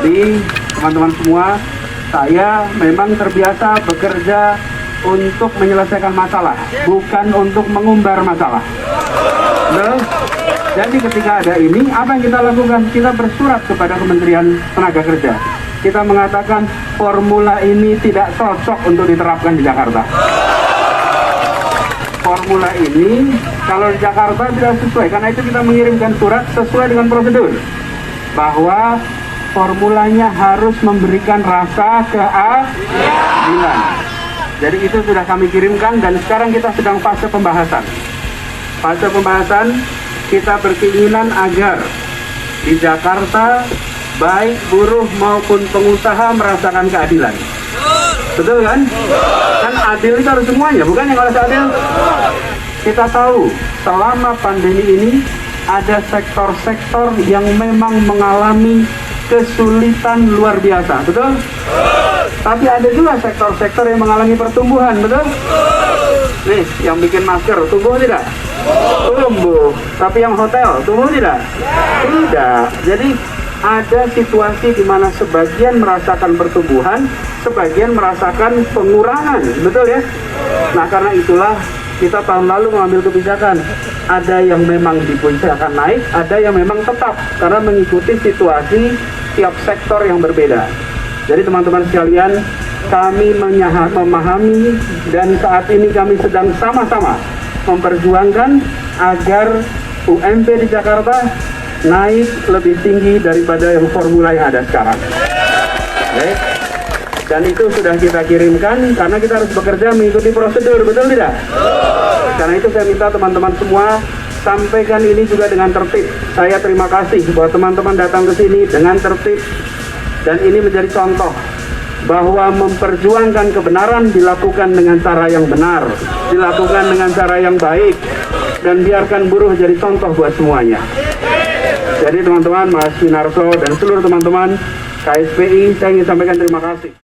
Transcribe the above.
Jadi teman-teman semua, saya memang terbiasa bekerja untuk menyelesaikan masalah, bukan untuk mengumbar masalah. Betul? Jadi ketika ada ini, apa yang kita lakukan? Kita bersurat kepada Kementerian Tenaga Kerja. Kita mengatakan formula ini tidak cocok untuk diterapkan di Jakarta. Formula ini kalau di Jakarta tidak sesuai, karena itu kita mengirimkan surat sesuai dengan prosedur bahwa formulanya harus memberikan rasa keadilan. Jadi itu sudah kami kirimkan dan sekarang kita sedang fase pembahasan. Fase pembahasan kita berkeinginan agar di Jakarta baik buruh maupun pengusaha merasakan keadilan. Betul kan? Kan adil itu harus semuanya, bukan yang harus adil. Kita tahu selama pandemi ini ada sektor-sektor yang memang mengalami kesulitan luar biasa, betul? Tapi ada juga sektor-sektor yang mengalami pertumbuhan, betul? Nih, yang bikin masker, tumbuh tidak? Tumbuh. Tapi yang hotel, tumbuh tidak? Tidak. Jadi ada situasi di mana sebagian merasakan pertumbuhan, sebagian merasakan pengurangan, betul ya? Nah, karena itulah kita tahun lalu mengambil kebijakan. Ada yang memang dipuncakkan naik, ada yang memang tetap, karena mengikuti situasi tiap sektor yang berbeda. Jadi teman-teman sekalian, kami memahami dan saat ini kami sedang sama-sama memperjuangkan agar UMP di Jakarta naik lebih tinggi daripada yang formula yang ada sekarang. Oke? Dan itu sudah kita kirimkan karena kita harus bekerja mengikuti prosedur, betul tidak? Karena itu saya minta teman-teman semua sampaikan ini juga dengan tertib. Saya terima kasih bahwa teman-teman datang ke sini dengan tertib dan ini menjadi contoh bahwa memperjuangkan kebenaran dilakukan dengan cara yang benar, dilakukan dengan cara yang baik, dan biarkan buruh jadi contoh buat semuanya. Jadi teman-teman, Mas Winarso dan seluruh teman-teman KSPI, saya ingin sampaikan terima kasih.